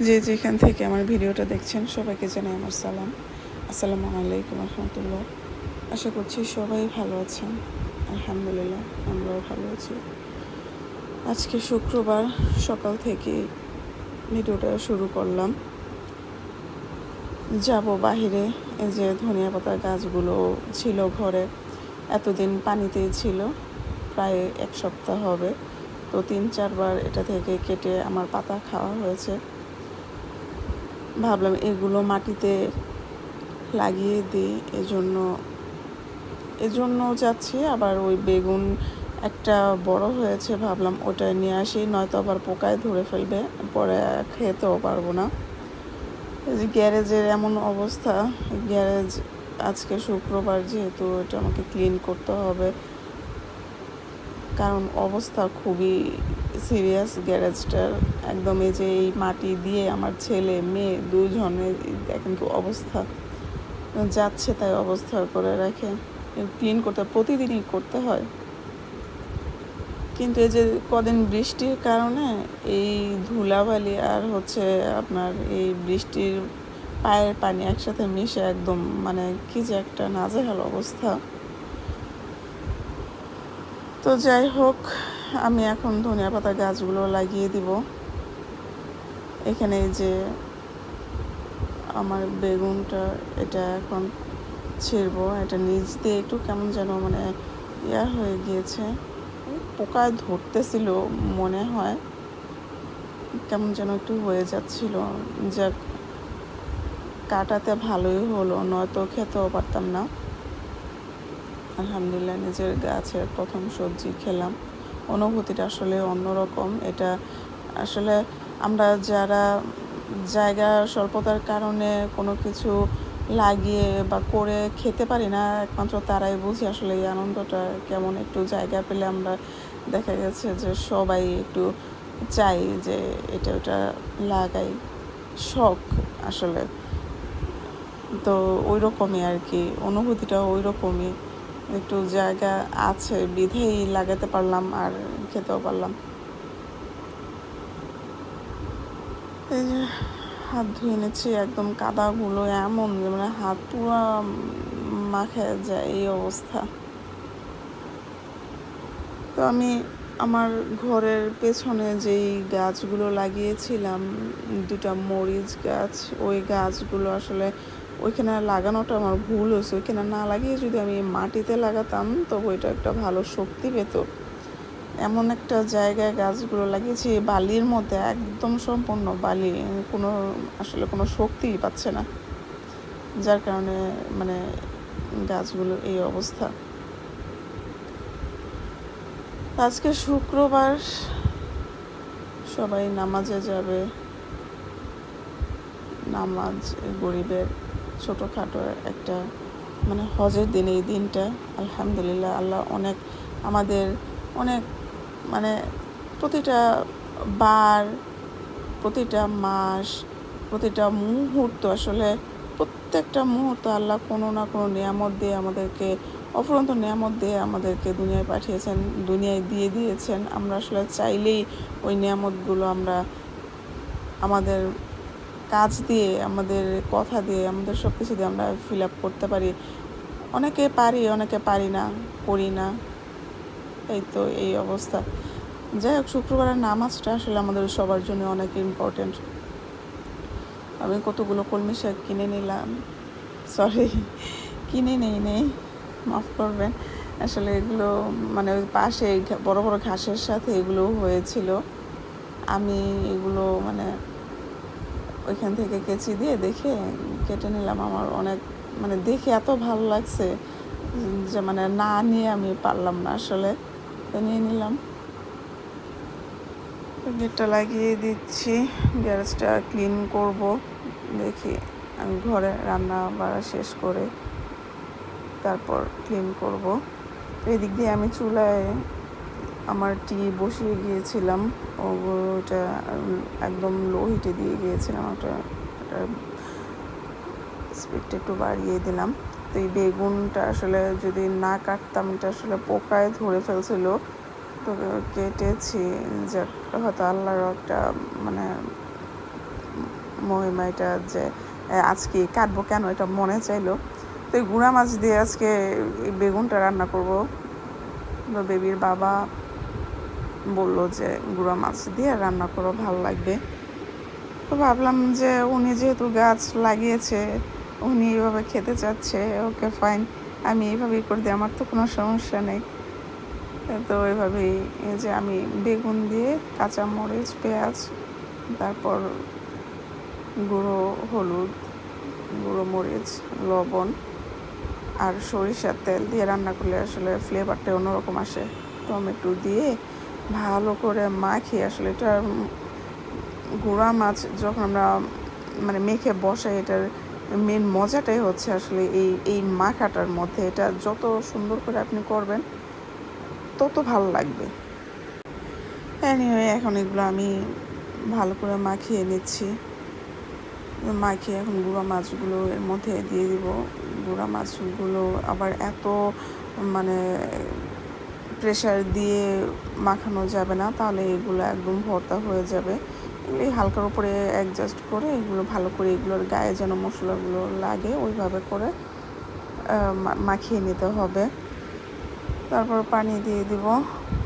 যে যেখান থেকে আমার ভিডিওটা দেখছেন সবাইকে জানাই আমার সালাম। আসসালামু আলাইকুম রহমতুল্লাহ। আশা করছি সবাই ভালো আছেন। আলহামদুলিল্লাহ আমরাও ভালো আছি। আজকে শুক্রবার সকাল থেকে ভিডিওটা শুরু করলাম। যাব বাহিরে। এই যে ধনিয়া পাতার গাছগুলো ছিল ঘরে, এতদিন পানিতেই ছিল, প্রায় 1 সপ্তাহ হবে। তো 3-4 বার এটা থেকে কেটে আমার পাতা খাওয়া হয়েছে। ভাবলাম এগুলো মাটিতে লাগিয়ে দিই, এজন্য যাচ্ছি। আবার ওই বেগুন একটা বড় হয়েছে, ভাবলাম ওটা নিয়ে আসি, নয়তো আবার পোকায় ধরে ফেলবে, পরে খেতেও পারবো না। এই যে গ্যারেজের এমন অবস্থা, গ্যারেজ আজকে শুক্রবার যেহেতু এটা আমাকে ক্লিন করতে হবে, কারণ অবস্থা খুবই সিরিয়াস গ্যারেজটার। একদম এই যে এই মাটি দিয়ে আমার ছেলে মেয়ে দুজনের দেখেন কি অবস্থা, যাচ্ছে তাই অবস্থা করে রাখে। ক্লিন করতে প্রতিদিনই করতে হয়, কিন্তু এই যে কদিন বৃষ্টির কারণে এই ধুলাবালি আর আপনার এই বৃষ্টির পায়ের পানি একসাথে মিশে একদম কি যে একটা নাজেহাল অবস্থা। তো যাই হোক, আমি এখন ধনিয়া পাতা গাছগুলো লাগিয়ে দিব। এখানে যে আমার বেগুনটা, এটা এখন ছিঁড়বো। এটা নিচ দিয়ে একটু কেমন যেন ইয়া হয়ে গিয়েছে, পোকা ধরতেছিল মনে হয়, কেমন যেন একটু হয়ে যাচ্ছিল। যাক, কাটাতে ভালোই হলো, নয়তো খেতেও পারতাম না। আলহামদুলিল্লাহ নিজের গাছের প্রথম সবজি খেলাম, অনুভূতিটা আসলে অন্যরকম। এটা আসলে আমরা যারা জায়গা স্বল্পতার কারণে কোনো কিছু লাগিয়ে বা করে খেতে পারি না, একমাত্র তারাই বুঝি আসলে এই আনন্দটা কেমন। একটু জায়গা পেলে আমরা দেখা গেছে যে সবাই একটু চাই যে এটা ওটা লাগাই, শখ আসলে। তো ওই রকমই আর কি, অনুভূতিটা ওই রকমই। একটু জায়গা আছে বিধেই লাগাতে পারলাম আর খেতেও পারলাম। এই যে হাত ধুয়ে নিচ্ছি, একদম কাদাগুলো এমন যে হাত পুরো মাখে যায়, এই অবস্থা। তো আমি আমার ঘরের পেছনে যেই গাছগুলো লাগিয়েছিলাম, 2টা মরিচ গাছ, ওই গাছগুলো আসলে ওইখানে লাগানোটা আমার ভুল হয়েছে। ওইখানে না লাগিয়ে যদি আমি মাটিতে লাগাতাম তবে ওইটা একটা ভালো শক্তি পেত। এমন একটা জায়গায় গাছগুলো লাগিয়েছি, বালির মধ্যে, একদম সম্পূর্ণ বালি, আসলে কোনো শক্তিই পাচ্ছে না, যার কারণে গাছগুলো এই অবস্থা। আজকে শুক্রবার, সবাই নামাজে যাবে। নামাজ গরিবের ছোটোখাটো একটা হজের দিন এই দিনটা। আলহামদুলিল্লাহ, আল্লাহ আমাদের অনেক প্রতিটা বার, প্রতিটা মাস, প্রতিটা মুহূর্ত, আসলে প্রত্যেকটা মুহূর্ত আল্লাহ কোনো না কোনো নিয়ামত দিয়ে আমাদেরকে, অফুরন্ত নিয়ামত দিয়ে আমাদেরকে দুনিয়ায় পাঠিয়েছেন, দুনিয়ায় দিয়ে দিয়েছেন। আমরা আসলে চাইলেই ওই নিয়ামতগুলো আমরা আমাদের কাজ দিয়ে, আমাদের কথা দিয়ে, আমাদের সব কিছু দিয়ে আমরা ফিল আপ করতে পারি। অনেকে পারি, অনেকে পারি না, করি না, এই তো এই অবস্থা। যাই হোক, শুক্রবারের নামাজটা আসলে আমাদের সবার জন্য অনেক ইম্পর্টেন্ট। আমি কতগুলো কলমি শাক কিনে নিলাম, কিনে নেই, মাফ করবেন। আসলে এগুলো ওই পাশে বড় বড় ঘাসের সাথে এগুলো হয়েছিল। আমি এগুলো ওইখান থেকে কেচি দিয়ে দেখে কেটে নিলাম। আমার অনেক দেখে এত ভালো লাগছে যে না নিয়ে আমি পারলাম না আসলে, তো নিয়ে নিলাম। গেটটা লাগিয়ে দিচ্ছি, গ্যারেজটা ক্লিন করব। দেখি আমি ঘরে রান্না বাড়া শেষ করে তারপর ক্লিন করব। এদিক দিয়ে আমি চুলায় আমার টি বসিয়ে গিয়েছিলাম, ওটা একদম লো হিটে দিয়ে গিয়েছিলাম, ওটা স্পিডটা একটু বাড়িয়ে দিলাম। তো এই বেগুনটা আসলে যদি না কাটতাম, এটা আসলে পোকায় ধরে ফেলছিল, তো কেটেছি। যে হয়তো আল্লাহর একটা মহিমা, এটা যে আজকে কাটবো কেন এটা মনে চাইলো। তো এই গুঁড়া মাছ দিয়ে আজকে এই বেগুনটা রান্না করব। বেবির বাবা বলল যে গুঁড়া মাছ দিয়ে রান্না করো, ভালো লাগবে। তো ভাবলাম যে উনি যেহেতু গাছ লাগিয়েছে, উনি এইভাবে খেতে চাচ্ছে, ওকে ফাইন, আমি এইভাবেই করে দিই, আমার তো কোনো সমস্যা নেই। তো এইভাবেই যে আমি বেগুন দিয়ে কাঁচামরিচ, পেঁয়াজ, তারপর গুঁড়ো হলুদ, গুঁড়ো মরিচ, লবণ আর সরিষার তেল দিয়ে রান্না করলে আসলে ফ্লেভারটা অন্যরকম আসে। টমেটো দিয়ে ভালো করে মাখিয়ে, আসলে এটা গুঁড়া মাছ যখন আমরা মানে মেখে বসাই, এটার মেন মজাটাই হচ্ছে আসলে এই মাখাটার মধ্যে। এটা যত সুন্দর করে আপনি করবেন তত ভালো লাগবে। এনিওয়ে, এখন এগুলো আমি ভালো করে মাখিয়ে নিচ্ছি। মাখিয়ে এখন গুঁড়া মাছগুলো এর মধ্যে দিয়ে দিব। গুঁড়া মাছগুলো আবার এত মানে প্রেশার দিয়ে মাখানো যাবে না, তাহলে এগুলো একদম ভর্তা হয়ে যাবে। এই হালকার উপরে অ্যাডজাস্ট করে এগুলো ভালো করে এগুলোর গায়ে যেন মশলাগুলো লাগে ওইভাবে করে মাখিয়ে নিতে হবে। তারপর পানি দিয়ে দিব,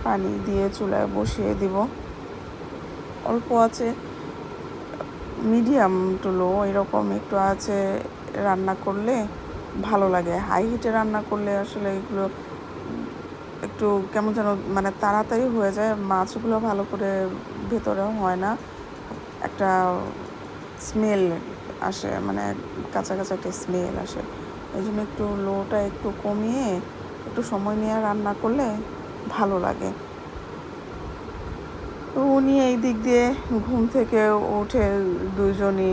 পানি দিয়ে চুলায় বসিয়ে দিব। অল্প আছে, মিডিয়াম টু লো এরকম একটু আছে রান্না করলে ভালো লাগে। হাই হিটে রান্না করলে আসলে এগুলো একটু কেমন যেন মানে তাড়াতাড়ি হয়ে যায়, মাছগুলো ভালো করে ভেতরে হয় না, একটা স্মেল আসে, মানে কাঁচা কাঁচা একটা স্মেল আসে। এই জন্য একটু লোটা একটু কমিয়ে একটু সময় নিয়ে রান্না করলে ভালো লাগে। তো উনি এই দিক দিয়ে ঘুম থেকে উঠে দুজনই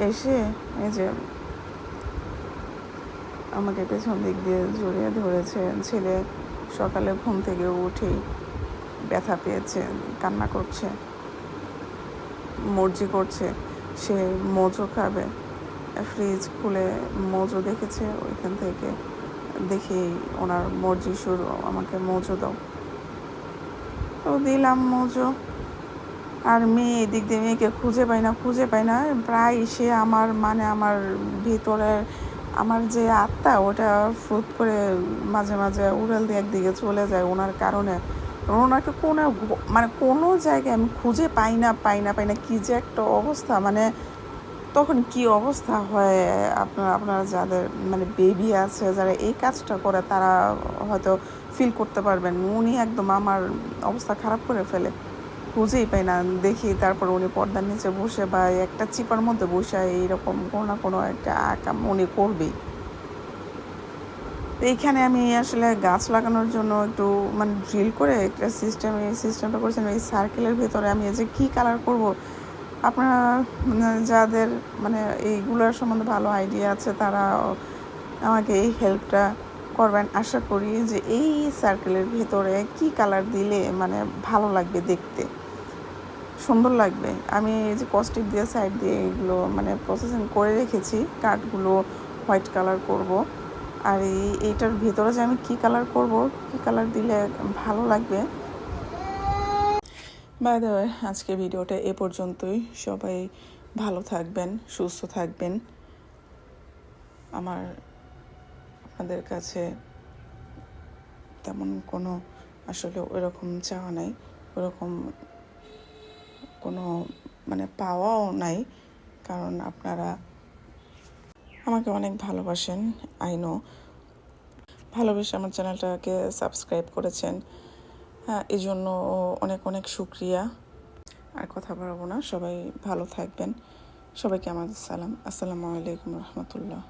এসে এই যে আমাকে পেছন দিক দিয়ে জড়িয়ে ধরেছে। ছেলে সকালে ঘুম থেকে উঠেই ব্যথা পেয়েছে, কান্না করছে, মর্জি করছে সে মোজো খাবে। ফ্রিজ খুলে মোজো দেখেছে, ওইখান থেকে দেখেই ওনার মর্জি শুরু, আমাকে মোজো দাও। তো দিলাম মোজো। আর মেয়ে এদিক দিয়ে মেয়েকে খুঁজে পাই না, প্রায় সে আমার আমার ভিতরে আমার যে আত্মা ওটা ফুট করে মাঝে মাঝে উড়াল দিয়ে একদিকে চলে যায় ওনার কারণে। ওনাকে কোনো জায়গায় আমি খুঁজে পাই না, কি যে একটা অবস্থা, মানে তখন কি অবস্থা হয় আপনারা যাদের মানে বেবি আছে, যারা এই কাজটা করে তারা হয়তো ফিল করতে পারবেন। উনি একদম আমার অবস্থা খারাপ করে ফেলে, খুঁজেই পাই না। দেখি তারপর উনি পর্দার নিচে বসে বা একটা চিপার মধ্যে বসে এইরকম কোনো না কোনো একটা আকাম উনি করবেই। তো এইখানে আমি আসলে গাছ লাগানোর জন্য একটু মানে ড্রিল করে একটা সিস্টেমটা করেছিলাম। এই সার্কেলের ভেতরে আমি যে কী কালার করব, আপনারা যাদের মানে এইগুলোর সম্বন্ধে ভালো আইডিয়া আছে তারা আমাকে এই হেল্পটা করবেন। আশা করি যে এই সার্কেলের ভেতরে কি কালার দিলে মানে ভালো লাগবে, দেখতে সুন্দর লাগবে। আমি এই যে কস্টিক দিয়ে সাইড দিয়ে এগুলো মানে প্রসেসিং করে রেখেছি, কাঠগুলো হোয়াইট কালার করব। আর এইটার ভেতরে যে আমি কী কালার করব, কী কালার দিলে ভালো লাগবে। বাই দ্য ওয়ে, আজকে ভিডিওটা এ পর্যন্তই। সবাই ভালো থাকবেন, সুস্থ থাকবেন। আপনাদের কাছে তেমন কোনো আসলে ওইরকম চাওয়া নাই, ওরকম কোনো মানে পাওয়াও নাই, কারণ আপনারা আমাকে অনেক ভালোবাসেন। আই নো, ভালোবেসে আমার চ্যানেলটাকে সাবস্ক্রাইব করেছেন, হ্যাঁ, এই জন্য অনেক অনেক শুকরিয়া। আর কথা বাড়াবো না, সবাই ভালো থাকবেন। সবাইকে আমাদের সালাম, আসসালামু আলাইকুম রহমতুল্লাহ।